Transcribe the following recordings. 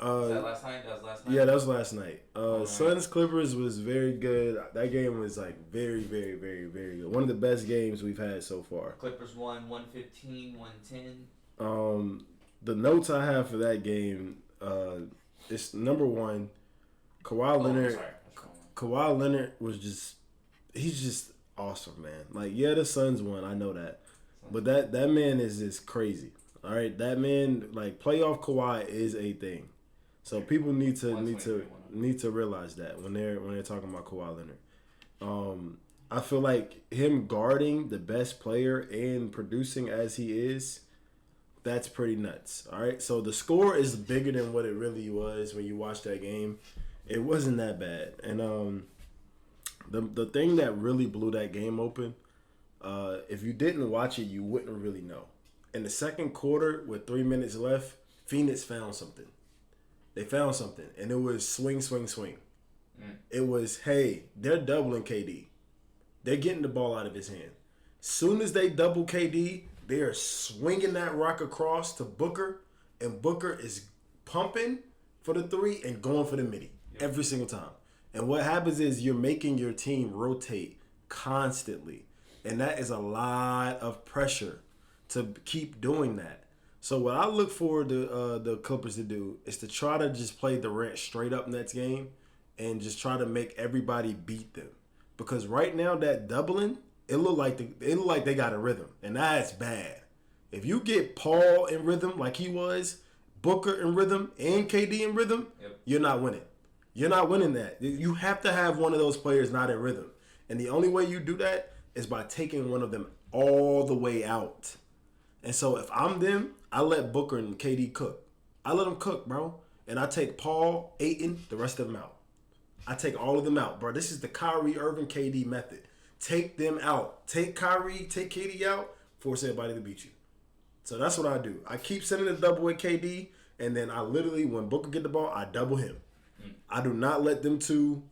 Was that last night? That was last night? Yeah, that was last night. Right. Suns Clippers was very good. That game was like very, very, very, very good. One of the best games we've had so far. Clippers won 115, 110. The notes I have for that game, it's number one, Kawhi Leonard. Kawhi Leonard he's just awesome, man. Like, yeah, the Suns won, I know that, but that man is just crazy. All right, that man, like, playoff Kawhi is a thing. So people need to realize that when they're talking about Kawhi Leonard. I feel like him guarding the best player and producing as he is, that's pretty nuts. All right, so the score is bigger than what it really was when you watch that game. It wasn't that bad, and the thing that really blew that game open, if you didn't watch it, you wouldn't really know. In the second quarter, with 3 minutes left, Phoenix found something. They found something, and it was swing, swing, swing. It was, hey, they're doubling KD. They're getting the ball out of his hand. Soon as they double KD, they are swinging that rock across to Booker, and Booker is pumping for the three and going for the midi every single time. And what happens is you're making your team rotate constantly, and that is a lot of pressure to keep doing that. So what I look for the Clippers to do is to try to just play Durant straight up next game and just try to make everybody beat them. Because right now that doubling, it look like they got a rhythm, and that's bad. If you get Paul in rhythm like he was, Booker in rhythm, and KD in rhythm, you're not winning. You're not winning that. You have to have one of those players not in rhythm. And the only way you do that is by taking one of them all the way out. And so if I'm them, I let Booker and KD cook. I let them cook, bro. And I take Paul, Ayton, the rest of them out. I take all of them out, bro. This is the Kyrie Irving KD method. Take them out. Take Kyrie, take KD out, force everybody to beat you. So that's what I do. I keep sending the double with KD, and then I literally, when Booker get the ball, I double him. I do not let them two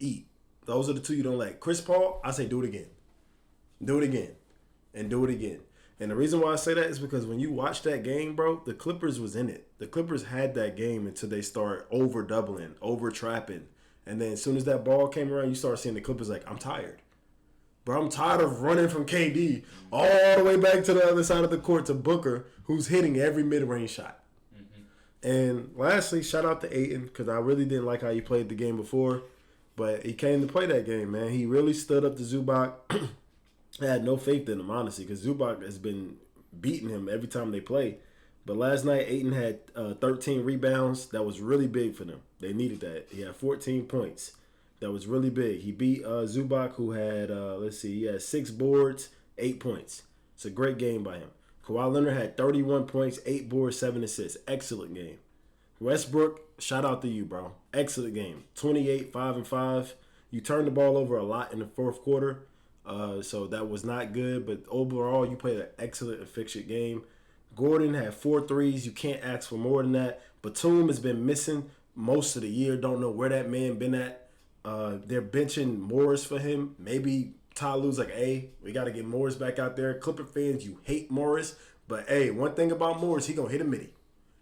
eat. Those are the two you don't let. Chris Paul, I say do it again. Do it again. And do it again. And the reason why I say that is because when you watch that game, bro, the Clippers was in it. The Clippers had that game until they start over doubling, over trapping. And then as soon as that ball came around, you start seeing the Clippers like, I'm tired. Bro, I'm tired of running from KD all the way back to the other side of the court to Booker, who's hitting every mid-range shot. And lastly, shout out to Ayton, because I really didn't like how he played the game before. But he came to play that game, man. He really stood up to Zubac. I had no faith in him, honestly, because Zubac has been beating him every time they play. But last night, Ayton had 13 rebounds. That was really big for them. They needed that. He had 14 points. That was really big. He beat Zubac, who had, he had 6 boards, 8 points. It's a great game by him. Kawhi Leonard had 31 points, 8 boards, 7 assists. Excellent game. Westbrook, shout out to you, bro. Excellent game. 28, 5 and 5. You turned the ball over a lot in the fourth quarter. So that was not good, but overall, you played an excellent and fixtured game. Gordon had 4 threes. You can't ask for more than that. Batum has been missing most of the year. Don't know where that man been at. They're benching Morris for him. Maybe Ty Lue's like, hey, we got to get Morris back out there. Clipper fans, you hate Morris. But, hey, one thing about Morris, he going to hit a midi.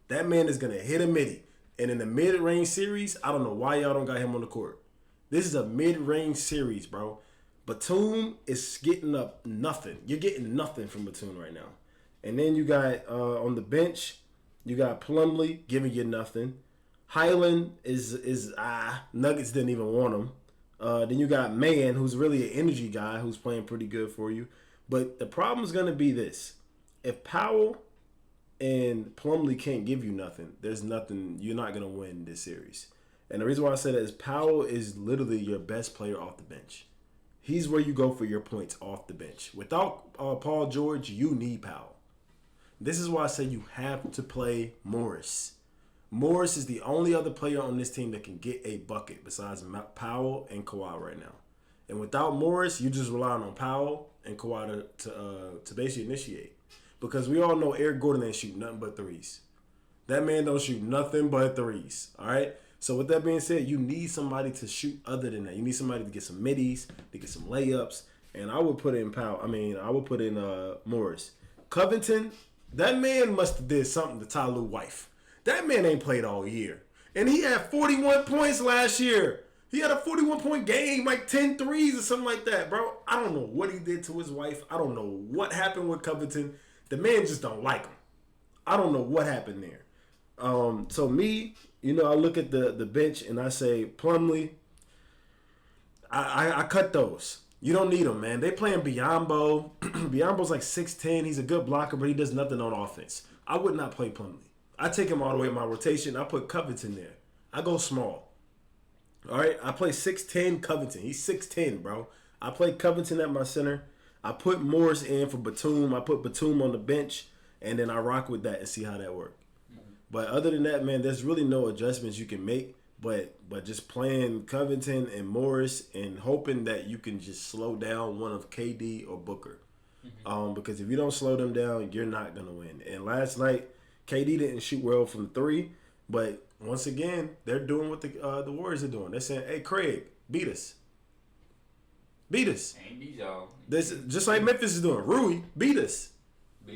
That man is going to hit a midi. And in the mid-range series, I don't know why y'all don't got him on the court. This is a mid-range series, bro. Batum is getting up nothing. You're getting nothing from Batum right now. And then you got on the bench, you got Plumlee giving you nothing. Highland is Nuggets didn't even want him. Then you got Mann, who's really an energy guy, who's playing pretty good for you. But the problem is going to be this. If Powell and Plumlee can't give you nothing, there's nothing. You're not going to win this series. And the reason why I say that is Powell is literally your best player off the bench. He's where you go for your points off the bench. Without Paul George, you need Powell. This is why I say you have to play Morris. Morris is the only other player on this team that can get a bucket besides Powell and Kawhi right now. And without Morris, you just relying on Powell and Kawhi to basically initiate. Because we all know Eric Gordon ain't shooting nothing but threes. That man don't shoot nothing but threes. All right? So with that being said, you need somebody to shoot other than that. You need somebody to get some middies, to get some layups. And I would put in Morris. Covington, that man must have did something to Ty Lue's wife. That man ain't played all year. And he had 41 points last year. He had a 41-point game, like 10 threes or something like that, bro. I don't know what he did to his wife. I don't know what happened with Covington. The man just don't like him. I don't know what happened there. So me, I look at the bench and I say, Plumlee, I cut those. You don't need him, man. They playing Biyombo. Biyombo's like 6'10". He's a good blocker, but he does nothing on offense. I would not play Plumlee. I take him all the way in my rotation. I put Covington there. I go small. All right, I play 6'10" Covington. He's 6'10", bro. I play Covington at my center. I put Morris in for Batum. I put Batum on the bench, and then I rock with that and see how that works. But other than that, man, there's really no adjustments you can make. But just playing Covington and Morris and hoping that you can just slow down one of KD or Booker. Because if you don't slow them down, you're not going to win. And last night, KD didn't shoot well from 3, but once again, they're doing what the Warriors are doing. They're saying, hey, Craig, beat us. Beat us. Ain't beat y'all. This, just like Memphis is doing. Rui, beat us.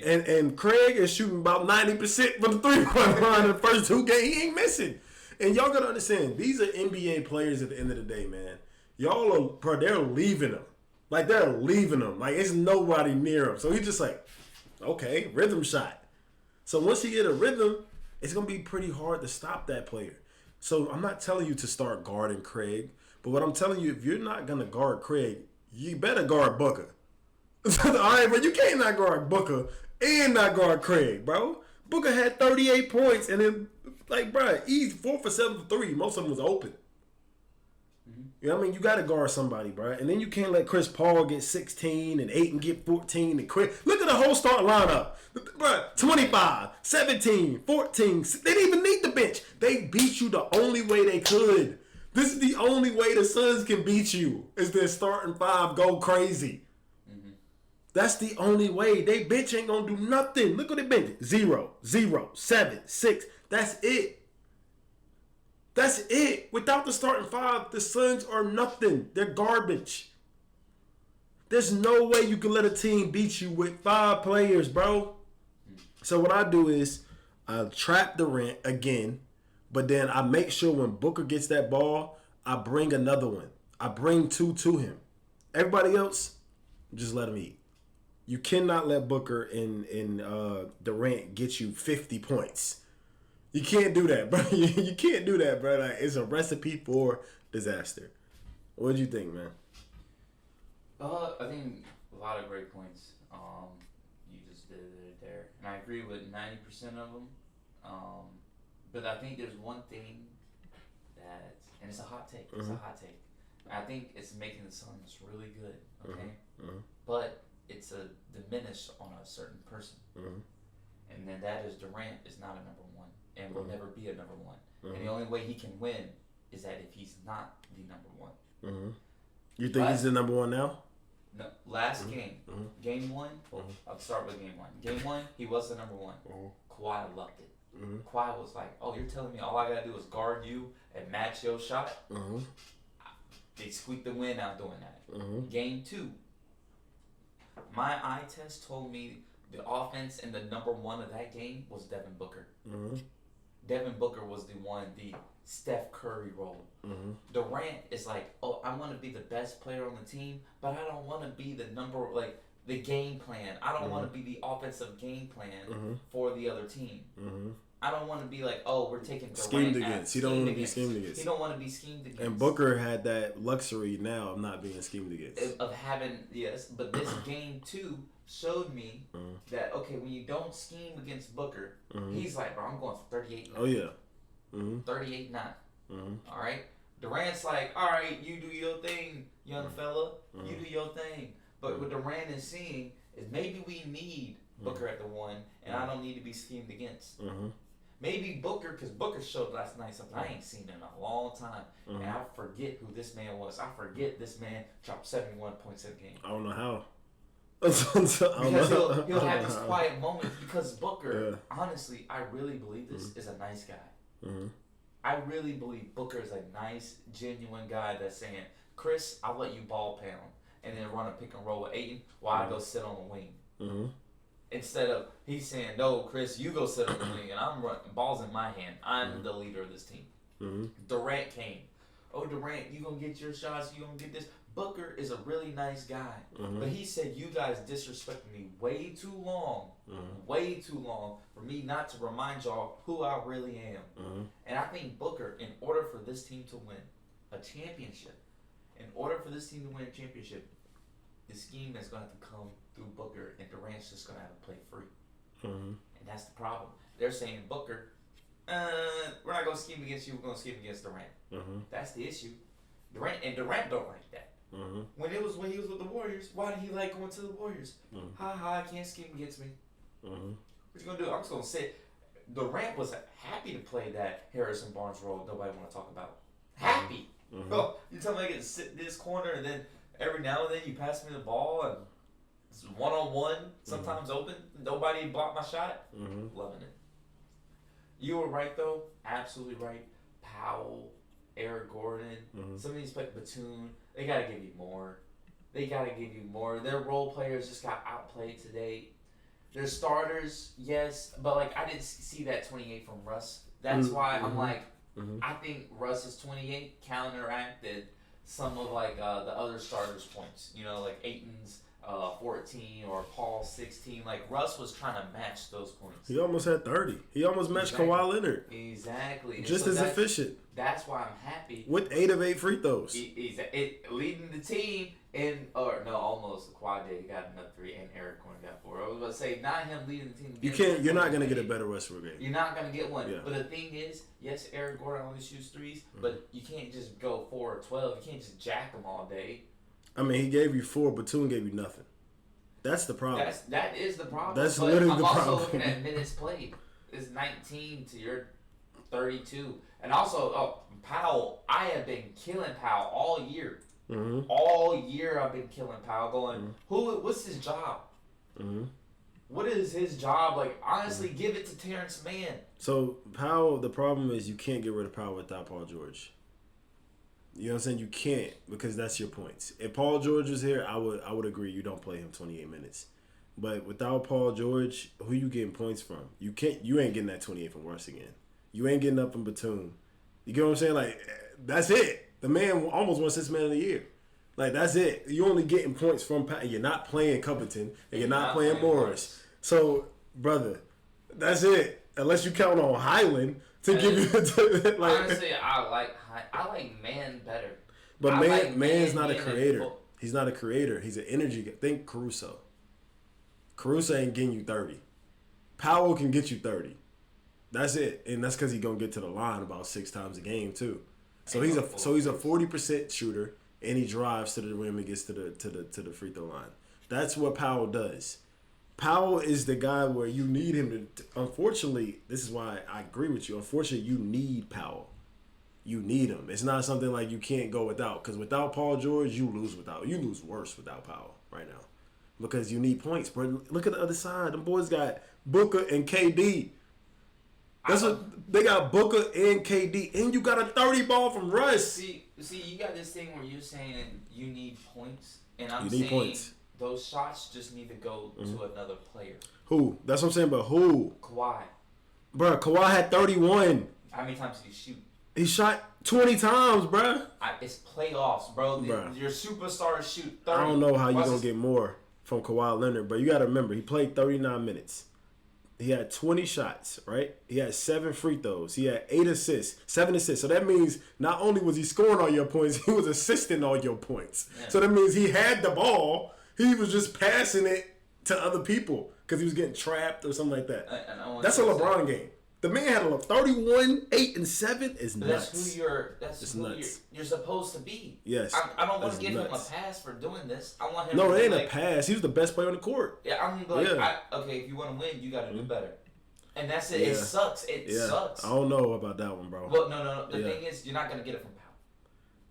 And Craig is shooting about 90% from the 3-point line in the first 2 games. He ain't missing. And y'all got to understand, these are NBA players at the end of the day, man. Y'all are, they're leaving them. Like, they're leaving them. Like, it's nobody near him. So he's just like, okay, rhythm shot. So once you get a rhythm, it's going to be pretty hard to stop that player. So I'm not telling you to start guarding Craig. But what I'm telling you, if you're not going to guard Craig, you better guard Booker. All right, bro, you can't not guard Booker and not guard Craig, bro. Booker had 38 points, and then, like, bro, he's 4 for 7 for 3. Most of them was open. You know what I mean? You got to guard somebody, bro. And then you can't let Chris Paul get 16 and Ayton get 14 and quit. Look at the whole start lineup. Bro, 25, 17, 14. They didn't even need the bench. They beat you the only way they could. This is the only way the Suns can beat you is their starting 5 go crazy. That's the only way. They bench ain't going to do nothing. Look what they bench. 0, 0, 7, 6. That's it. That's it. Without the starting 5, the Suns are nothing. They're garbage. There's no way you can let a team beat you with 5 players, bro. So what I do is I trap Durant again, but then I make sure when Booker gets that ball, I bring another one. I bring 2 to him. Everybody else, just let him eat. You cannot let Booker and Durant get you 50 points. You can't do that, bro. You can't do that, bro. Like, it's a recipe for disaster. What do you think, man? I think a lot of great points. You just did it there, and I agree with 90% of them. But I think there's one thing that, and it's a hot take. It's a hot take. I think it's making the Suns really good. Okay, but it's a diminish on a certain person, and then that is Durant is not a number 1. And will never be a number 1. And the only way he can win is that if he's not the number 1. You think he's the number 1 now? No. Last game, game 1. I'll start with game 1. Game 1, he was the number 1. Kawhi loved it. Kawhi was like, "Oh, you're telling me all I gotta do is guard you and match your shot?" They squeaked the win out doing that. Game 2, my eye test told me the offense and the number 1 of that game was Devin Booker. Devin Booker was the Steph Curry role. Durant is like, oh, I want to be the best player on the team, but I don't want to be the game plan. I don't want to be the offensive game plan for the other team. I don't want to be like, oh, we're taking Durant schemed against. He don't want to be schemed against. He don't want to be schemed against. And Booker had that luxury now of not being schemed against. Of having, yes, but this game 2 showed me that, okay, when you don't scheme against Booker, he's like, bro, I'm going for 38. Oh, yeah. 38-9. All right? Durant's like, all right, you do your thing, young fella. You do your thing. But what Durant is seeing is maybe we need Booker at the 1, and I don't need to be schemed against. Maybe Booker, because Booker showed last night something I ain't seen in a long time. And I forget who this man was. I forget this man dropped 71 points in a game. I don't know how. Because he'll have these quiet moments because Booker, honestly, I really believe this is a nice guy. I really believe Booker is a nice, genuine guy that's saying, Chris, I'll let you ball pound and then run a pick and roll with Ayton while I go sit on the wing. Instead of he's saying, no, Chris, you go sit on the wing and I'm running balls in my hand. I'm the leader of this team. Durant came. Oh, Durant, you gonna get your shots, you gonna get this. Booker is a really nice guy. But he said, you guys disrespected me way too long for me not to remind y'all who I really am. And I think Booker, in order for this team to win a championship, the scheme is going to have to come through Booker, and Durant's just going to have to play free. And that's the problem. They're saying, Booker, we're not going to scheme against you, we're going to scheme against Durant. That's the issue. Durant don't like that. When he was with the Warriors, why did he like going to the Warriors? I can't scheme against me. What you gonna do? I'm just gonna say, Durant was happy to play that Harrison Barnes role. Nobody want to talk about. Happy. Oh, you tell me I get to sit in this corner, and then every now and then you pass me the ball, and it's 1-on-1, sometimes open. Nobody blocked my shot. Loving it. You were right though. Absolutely right. Powell, Eric Gordon, some of these players, Batum, they got to give you more. Their role players just got outplayed today. Their starters, yes, but like I didn't see that 28 from Russ. That's why I'm like, I think Russ's 28 counteracted some of like the other starters' points. You know, like Ayton's 14 or Paul's 16. Like Russ was trying to match those points. He almost had 30. He almost matched Kawhi Leonard. Exactly. Just as efficient. That's why I'm happy. With 8 of 8 free throws. Leading the team almost. Kawhi did. He got another 3, and Eric Gordon got 4. I was about to say, not him leading the team. You're not gonna get a better Westbrook game. You're not gonna get one. Yeah. But the thing is, yes, Eric Gordon only shoots 3s, but you can't just go 4 or 12. You can't just jack them all day. I mean, he gave you 4, but Batum gave you nothing. That's the problem. That is the problem. That's literally the problem. I'm also looking at minutes played. It's 19 to your 32. And also, Powell, I have been killing Powell all year. All year I've been killing Powell, going, what's his job? What is his job? Like, honestly, give it to Terrence Mann. So, Powell, the problem is you can't get rid of Powell without Paul George. You know what I'm saying? You can't, because that's your points. If Paul George was here, I would agree you don't play him 28 minutes. But without Paul George, who you getting points from? You ain't getting that 28 from Russ again. You ain't getting up from Batum. You get what I'm saying? Like, that's it. The man almost won 6th Man of the Year. Like, that's it. You only getting points from Powell. You're not playing Covington, and you're not playing Morris. So, brother, that's it. Unless you count on Highland to give you honestly, I like Mann better. But Man's not a creator. He's not a creator. He's an energy guy. Think Caruso. Caruso ain't getting you 30. Powell can get you 30. That's it. And that's because he's gonna get to the line about 6 times a game too. So he's a 40% shooter, and he drives to the rim and gets to the free throw line. That's what Powell does. Powell is the guy where you need him to. Unfortunately, this is why I agree with you. Unfortunately, you need Powell. You need him. It's not something like you can't go without. Because without Paul George, you lose worse without Powell right now. Because you need points. But look at the other side. Them boys got Booker and KD. That's what they got, Booker and KD, and you got a 30 ball from Russ. See, you got this thing where you're saying you need points, and I'm saying points. Those shots just need to go to another player. Who? That's what I'm saying. But who? Kawhi. Bro, Kawhi had 31. How many times did he shoot? He shot 20 times, bro. It's playoffs, bro. Your superstars shoot 30. I don't know how you're going to get more from Kawhi Leonard, but you got to remember, he played 39 minutes. He had 20 shots, right? He had 7 free throws. He had 7 assists. So that means not only was he scoring all your points, he was assisting all your points. Yeah. So that means he had the ball. He was just passing it to other people because he was getting trapped or something like that. That's a LeBron game. The man had a 31, 8, and 7 is nuts. That's who you're supposed to be. Yes. I don't want to give him a pass for doing this. I want him No, to it ain't a pass. He was the best player on the court. Yeah, I'm like, okay, if you want to win, you got to do better. And that's it. Yeah. It sucks. It sucks. I don't know about that one, bro. Well, no. The thing is, you're not going to get it from Powell.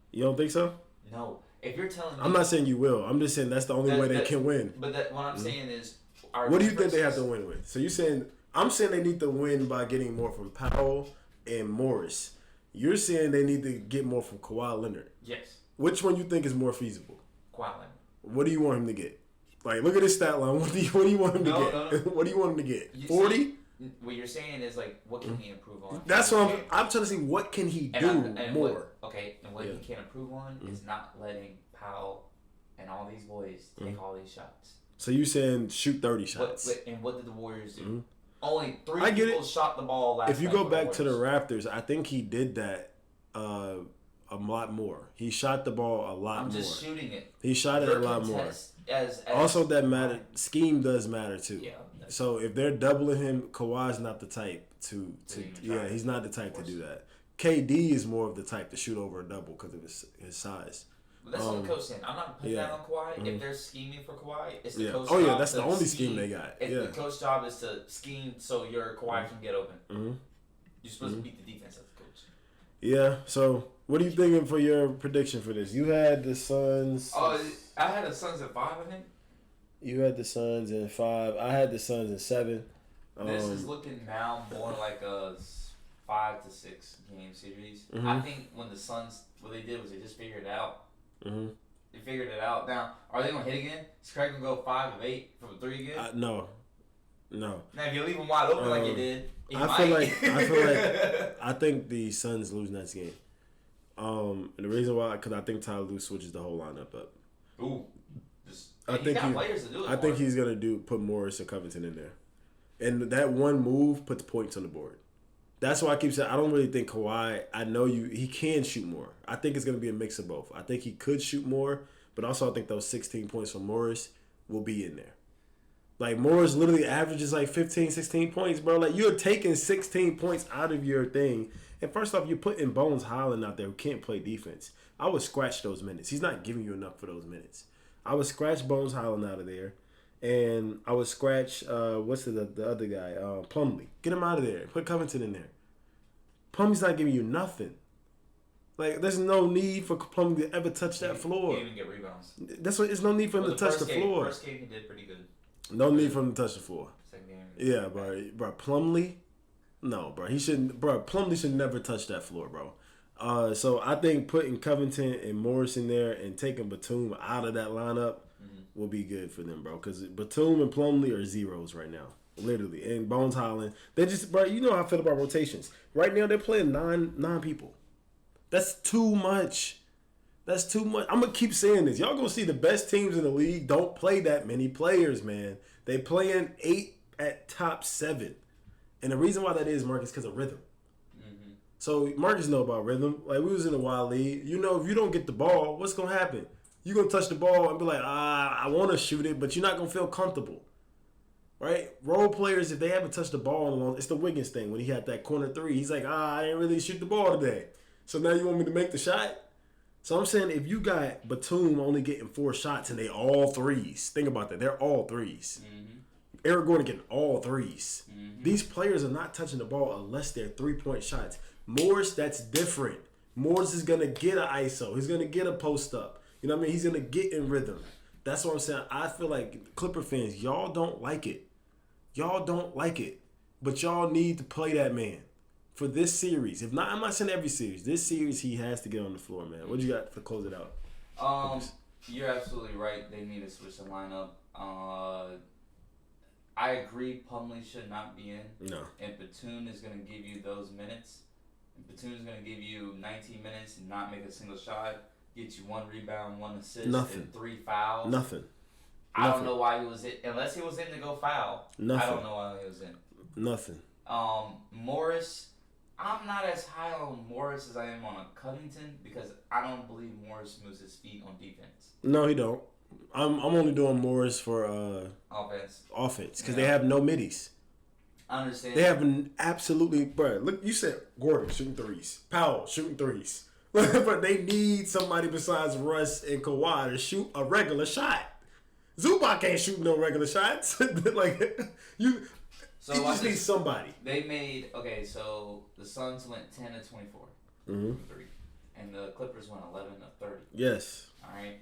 You don't think so? No. If you're telling me... I'm not saying you will. I'm just saying that's the only way they can win. But what I'm saying is... What do you think they have to win with? So you're saying... I'm saying they need to win by getting more from Powell and Morris. You're saying they need to get more from Kawhi Leonard. Yes. Which one you think is more feasible? Kawhi Leonard. What do you want him to get? Like, look at his stat line. What do you want him to get? No. What do you want him to get? 40? what you're saying is like, what can he improve on? That's what I'm trying to see. What can he do more? What he can improve on is not letting Powell and all these boys take all these shots. So you saying shoot 30 shots? And what did the Warriors do? Only 3 people shot the ball last night. If you go back to the Raptors, I think he did that a lot more. He shot the ball a lot more. I'm just shooting it. He shot it a lot more. Also, that matter. Scheme does matter too. Yeah. So if they're doubling him, Kawhi's not the type to he's not the type to do that. KD is more of the type to shoot over a double because of his size. But that's what the coach saying. I'm not putting that on Kawhi. If they're scheming for Kawhi, it's the coach's job. Oh yeah, that's the only scheme they got. The coach's job is to scheme so your Kawhi can get open. You're supposed to beat the defense as the coach. Yeah. So what are you thinking for your prediction for this? You had the Suns. Oh, I had the Suns at 5, I think. You had the Suns in 5. I had the Suns in 7. This is looking now more like a 5 to 6 game series. I think when the Suns, what they did was they just figured it out. They figured it out. Now, are they gonna hit again? Is Craig gonna go 5 of 8 from 3 again? No. Now, if you leave him wide open like you did, I think the Suns lose next game. And the reason why, because I think Tyler Lue switches the whole lineup up. Ooh. I think he's gonna put Morris and Covington in there, and that one move puts points on the board. That's why I keep saying I don't really think Kawhi. I know he can shoot more. I think it's gonna be a mix of both. I think he could shoot more, but also I think those 16 points from Morris will be in there. Like Morris literally averages like 15, 16 points, bro. Like you're taking 16 points out of your thing, and first off, you're putting Bones Highland out there who can't play defense. I would scratch those minutes. He's not giving you enough for those minutes. I would scratch Bones Highland out of there, and I would scratch what's the other guy, Plumlee. Get him out of there. Put Covington in there. Plumlee's not giving you nothing. Like there's no need for Plumlee to ever touch that floor. He didn't even get rebounds. That's what. There's no need for him to touch the floor. First game he did pretty good. No need for him to touch the floor. Second game. Yeah, bro. Plumlee. No, bro. He shouldn't. Bro, Plumlee should never touch that floor, bro. So I think putting Covington and Morris in there and taking Batum out of that lineup will be good for them, bro. Because Batum and Plumlee are zeros right now, literally. And Bones Highland, they just, bro. You know how I feel about rotations. Right now they're playing nine people. That's too much. That's too much. I'm gonna keep saying this. Y'all gonna see the best teams in the league don't play that many players, man. They playing 8 at top 7, and the reason why that is, Mark, is because of rhythm. So Marcus know about rhythm. Like we was in a wild league. You know, if you don't get the ball, what's gonna happen? You're gonna touch the ball and be like, I want to shoot it, but you're not gonna feel comfortable, right? Role players, if they haven't touched the ball in a long, it's the Wiggins thing when he had that corner 3. He's like, I didn't really shoot the ball today. So now you want me to make the shot? So I'm saying if you got Batum only getting 4 shots and they all 3s, think about that. They're all 3s. Eric Gordon getting all 3s. These players are not touching the ball unless they're 3-point shots. Morris, that's different. Morris is going to get an ISO. He's going to get a post up. You know what I mean? He's going to get in rhythm. That's what I'm saying. I feel like Clipper fans, y'all don't like it. Y'all don't like it. But y'all need to play that man for this series. If not, I'm not saying every series. This series, he has to get on the floor, man. What you got to close it out? You're absolutely right. They need to switch the lineup. I agree Plumlee should not be in. No. And Batum is going to give you those minutes. Batum's going to give you 19 minutes and not make a single shot, get you 1 rebound, 1 assist, and 3 fouls. Nothing. I don't know why he was in. Unless he was in to go foul. Nothing. I don't know why he was in. Nothing. Morris, I'm not as high on Morris as I am on a Covington because I don't believe Morris moves his feet on defense. No, he don't. I'm only doing Morris for offense because they have no middies. I understand. They have an absolutely, bro. Look, you said Gordon shooting 3s, Powell shooting 3s, but they need somebody besides Russ and Kawhi to shoot a regular shot. Zubac can't shoot no regular shots. Like you just need somebody. They made so the Suns went 10 to 24 from 3, and the Clippers went 11 to 30. Yes. All right.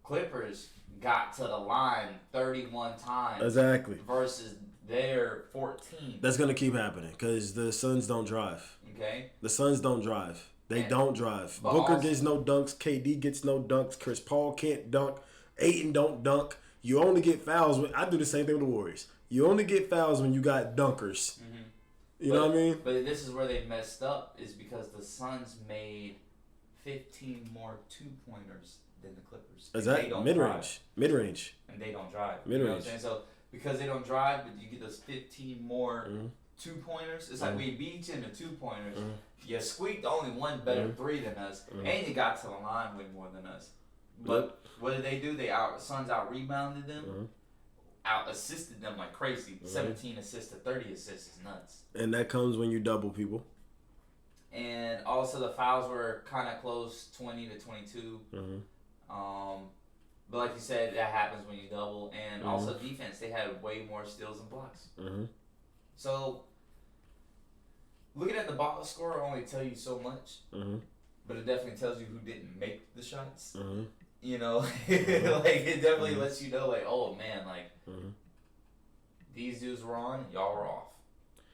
Clippers got to the line 31 times. Exactly. Versus their 14. That's gonna keep happening because the Suns don't drive. Okay. The Suns don't drive. They don't drive. Booker gets no dunks. KD gets no dunks. Chris Paul can't dunk. Ayton don't dunk. You only get fouls. I do the same thing with the Warriors. You only get fouls when you got dunkers. Mm-hmm. You know what I mean? But this is where they messed up, is because the Suns made 15 more 2-pointers than the Clippers. Is that mid-range? Mid-range. And they don't drive. Mid-range. You know what I'm saying? So because they don't drive, but you get those 15 more 2-pointers. It's like we beat you in the 2-pointers. You squeaked only one better 3 than us, and you got to the line way more than us. But what did they do? Suns out-rebounded them, out-assisted them like crazy. 17 assists to 30 assists is nuts. And that comes when you double people. And also the fouls were kind of close, 20 to 22. But like you said, that happens when you double. And also defense, they had way more steals and blocks. So looking at the box score only tell you so much, but it definitely tells you who didn't make the shots. You know, like it definitely lets you know, like, oh man, like these dudes were on, y'all were off.